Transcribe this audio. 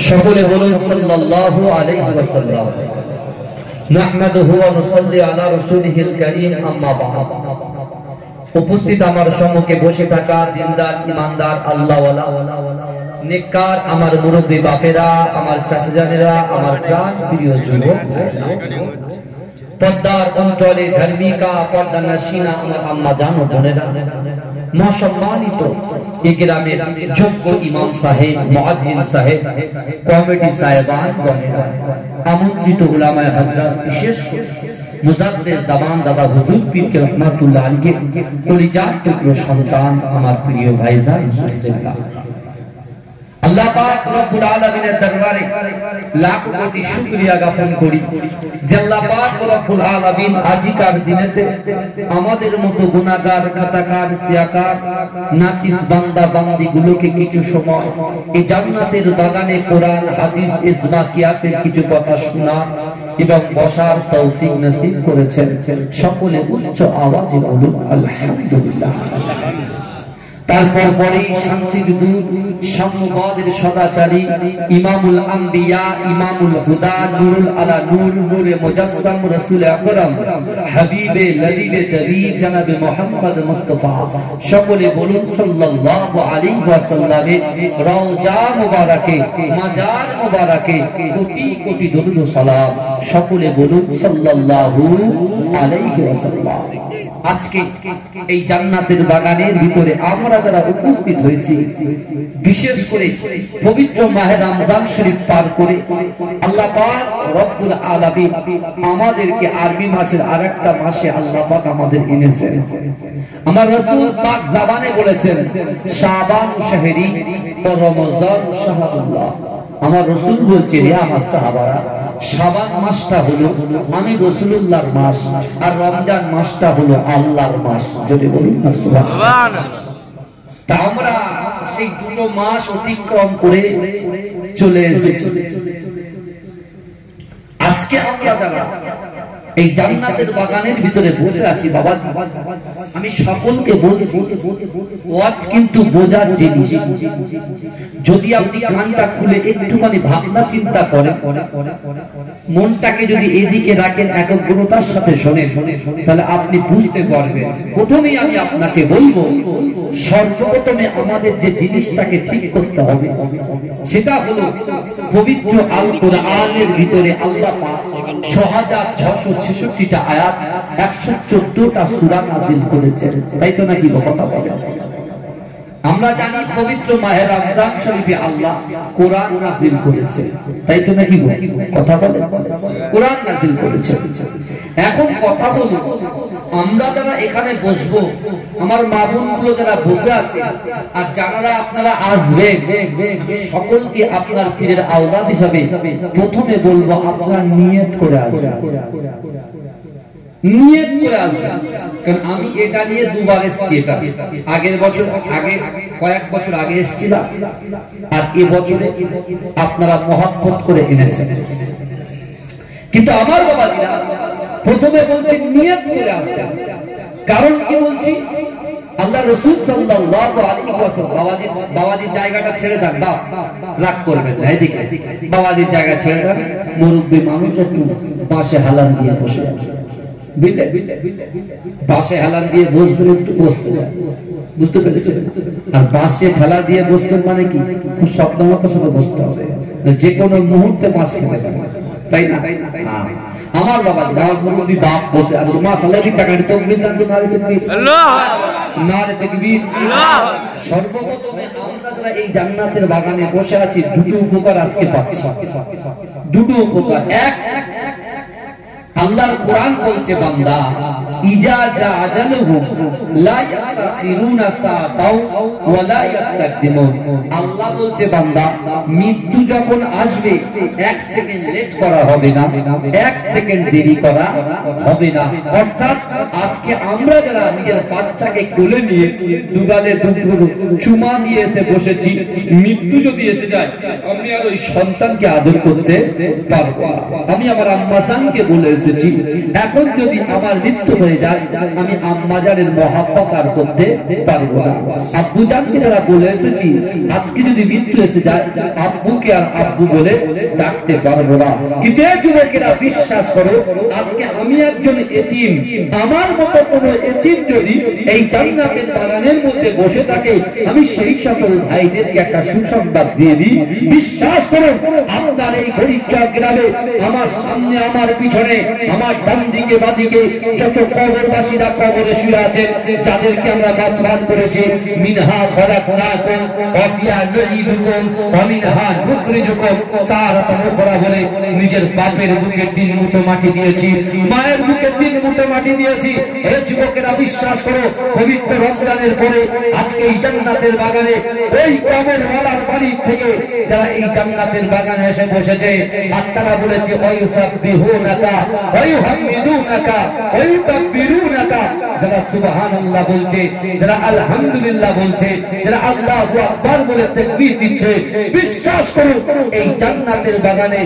সকলে বলুন সাল্লাল্লাহু আলাইহি ওয়াসাল্লাম। নাহমাদুহু ওয়া নুসাল্লি আলা রাসূলিহিল কারীম, আম্মা বা'দ। উপস্থিত আমার সম্মুখে বসে থাকা দিনদার ইমানদার আল্লাহওয়ালা নেককার আমার মুরব্বি বাপেরা, আমার চাচা জানেরা, আমার প্রাণ প্রিয় যুবক, পর্দার অঞ্চলে ধার্মিকা পর্দা নাশিনা আমার আম্মা জান ও বোনেরা, সম্মানিত এই গ্রামের যোগ্য ইমাম সাহেব, মুয়াজ্জিন সাহেব, কমিটি সাহেবান, আমন্ত্রিত উলামায়ে হযরত, বিশেষ মুজাদ্দিদ দামান দাদা হুজুর পীর কে রহমাতুল্লাহ আলাইহি কলিজার টুকরো সন্তান আমার প্রিয় ভাইজান, আল্লাহ পাক রব্বুল আলামিনের দরবারে লাখ কোটি শুকরিয়া জ্ঞাপন করি যে আল্লাহ পাক রব্বুল আলামিন আজিকার দিনেতে আমাদের মতো গুনাহগার, খাতাকার, সিয়াকার, নাচিস বান্দা বান্দি গুলোকে কিছু সময় এই জান্নাতের বাগানে কোরআন, হাদিস, ইজমা, কিয়াসের কিছু কথা শোনা এবং বসার তৌফিক নসিব করেছেন। সকলে উচ্চ আওয়াজে বলুন আলহামদুলিল্লাহ। তারপর পরেই শান্তির দূত, সাম্যবাদের সদাচারী, ইমামুল আম্বিয়া, ইমামুল হুদা, নূরুল আলা নূর, নূরে মুজাসসাম, রাসূল আকরাম, হাবিবে লবিবে তবিব জনাবে মুহাম্মদ মুস্তাফা, সকলে বলুন সাল্লাল্লাহু আলাইহি ওয়াসাল্লামের রওজা মুবারাকে, মাজার মুবারাকে কোটি কোটি দরুদ ও সালাম। সকলে বলুন সাল্লাল্লাহু আলাইহি ওয়াসাল্লাম। আজকে এই জান্নাতের বাগানের ভিতরে আমরা যারা উপস্থিত হয়েছি, বিশেষ করে পবিত্র মাহে রমজান শরীফ পার করে আল্লাহ পাক রব্বুল আলামিন আমাদেরকে আরবি মাসের আরেকটা মাসে আল্লাহ পাক আমাদের এনেছেন। আমার রাসূল পাক জবানে বলেছেন শাবান শাহরি ও রমজান শাহরুল্লাহ। আমার রাসূল বলছেন হে আমার সাহাবারা, শাবান মাসটা হলো আমি রাসূলুল্লাহর মাস, আর রমজান মাসটা হলো আল্লাহর মাস। যদি বলুন না সুবহানাল্লাহ। তা আমরা সেই দুটো মাস অতিক্রম করে চলে এসেছি। আজকে আমরা যারা এই জান্নাতের বাগানের ভিতরে বসে আছি, বাবাজি আমি সকলকে বলছি ওয়াজ কিন্তু বোঝার জিনিস। যদি আপনি কানটা খুলে একটুখানি ভাবনা চিন্তা করেন, মনটাকে যদি এদিকে রাখেন, একগ্রতার সাথে শোনেন, তাহলে আপনি বুঝতে পারবেন। প্রথমেই আমি আপনাকে বলবো, সর্বপ্রথমে আমাদের যে জিনিসটাকে ঠিক করতে হবে সেটা হলো পবিত্র আল কোরআনের ভিতরে আল্লাহ পাক 6666টা আয়াত, 114টা সূরা নাযিল করেছেন। তাই তো নাকি কথা বলে? আমরা জানি পবিত্র মাহে রমজান শরীফে আল্লাহ কোরআন নাযিল করেছেন। তাই তো নাকি কথা বলে? কোরআন নাযিল করেছেন। এখন কথা বলবো, আমরা যারা এখানে বসবো, আমার মা বোনগুলো যারা বসে আছে আর যারা আপনারা আসবেন, সকলকে আপনার পীরের আওলাদ হিসাবে প্রথমে বলবো আপনারা নিয়ত করে আসবেন। নিয়ত করে আসবেন, কারণ আমি এটা নিয়ে দুবার এসেছি। এটা আগের বছর, আগে কয়েক বছর আগে এসেছিলাম, আর এই বছরে আপনারা মহব্বত করে এনেছেন। কিন্তু আমার বাবাজিরা প্রথমে বলছি নিয়ত করে আসবেন। কারণ কি বলছি, আল্লাহ রাসূল সাল্লাল্লাহু আলাইহি ওয়াসাল্লাম, বাবাজির জায়গাটা ছেড়ে দেন, বাপ রাগ করবেন না, এদিকে বাবাজির জায়গা ছেড়ে দেন। মুরব্বি মানুষ একটু পাশে হালান দিয়ে বসে আছে, বাসে হেলান দিয়ে বসবেন, একটু বসতে যায়, বুঝতে পেরেছেন? আর বাসে ঠেলা দিয়ে বসতেন মানে কি, খুব সাবধানতার সাথে বসতে হবে, যে কোনো মুহূর্তে বাস খেতে পারে, তাই না? আমার বাবা, আমার মুরব্বি বাপ বসে আছে, মাশাআল্লাহ, টাকাটি তাকবীর দান তো, নারে তাকবীর, আল্লাহ নারে তাকবীর। সর্বপ্রথমে আমরা যারা এই জান্নাতের বাগানে বসে আছি, দুটো উপকার আজকে পাচ্ছি, দুটো উপকার। এক, আল্লাহর কোরআন বলছে বান্দা ইজা জা আজালুহুম লা ইস্তাখিরুনা সাআতাও ওয়া লা ইস্তাকদিমুন। আল্লাহ বলছে বান্দা মৃত্যু যখন আসবে 1 সেকেন্ড লেট করা হবে না, 1 সেকেন্ড দেরি করা হবে না। অর্থাৎ আজকে আমরা যারা নিজের বাচ্চাকে কোলে নিয়ে দুগালে দুপুর চুমা দিয়ে এসে বসেছি, মৃত্যু যদি এসে যায় আমি আর ওই সন্তানকে আদর করতে পারবো না। আমি আমার আম্মা জানকে বলে এসেছি, এখন যদি আমার মৃত্যু হয়ে চলে যায়, আমি আম্মাজানের মহাব্বত আর করতে পারবো না। আব্বু জানকে যারা বলে এসেছি, আজকে যদি মৃত্যু এসে যায়, আব্বুকে আর আব্বু বলে ডাকতে পারবো না। কিন্তু যুবকেরা বিশ্বাস করো, আজকে আমি একজন এতিম, আমার মতো কোন এতিম যদি এই জান্নাতের বাগানের মধ্যে বসে থাকে, আমি সেই সকল ভাইদেরকে একটা সুসংবাদ দিয়ে দিই, বিশ্বাস করুন আপনার এই গরিবচক গ্রামে আমার সামনে, আমার পিছনে, আমার ডান দিকে বাদিকে যত কবরবাসীরা কবরে শুয়ে আছেন, যাদেরকে আমরা বাতমান করেছি, মিনহা খলাকনাকুম ওয়া ফিহা নুঈদুকুম ওয়া মিনহা নুখরিজুকুম তারাতান উখরা বলে নিজের বাপের বুকে 3 মুঠো মাটি দিয়েছি, মায়ের বুকে 3 মুঠো মাটি দিয়েছি। হে যুবকেরা বিশ্বাস করো, পবিত্র রমজানের পরে আজকে এই জান্নাতের বাগানে ওই কবরওয়ালার বাড়ি থেকে যারা এই জান্নাতের বাগানে এসে বসেছে, আর তারা বলেছে ওয়ায়ুসাব্বিহুনাকা ওয়ায়ুহাম্মিদুনাকা ওয়ায়ুকাব্বিরুনাকা, যারা সুবহানাল্লাহ বলছে, যারা আলহামদুলিল্লাহ বলছে, যারা আল্লাহু আকবার বলে তাকবীর দিচ্ছে, বিশ্বাস করো এই জান্নাতের বাগানে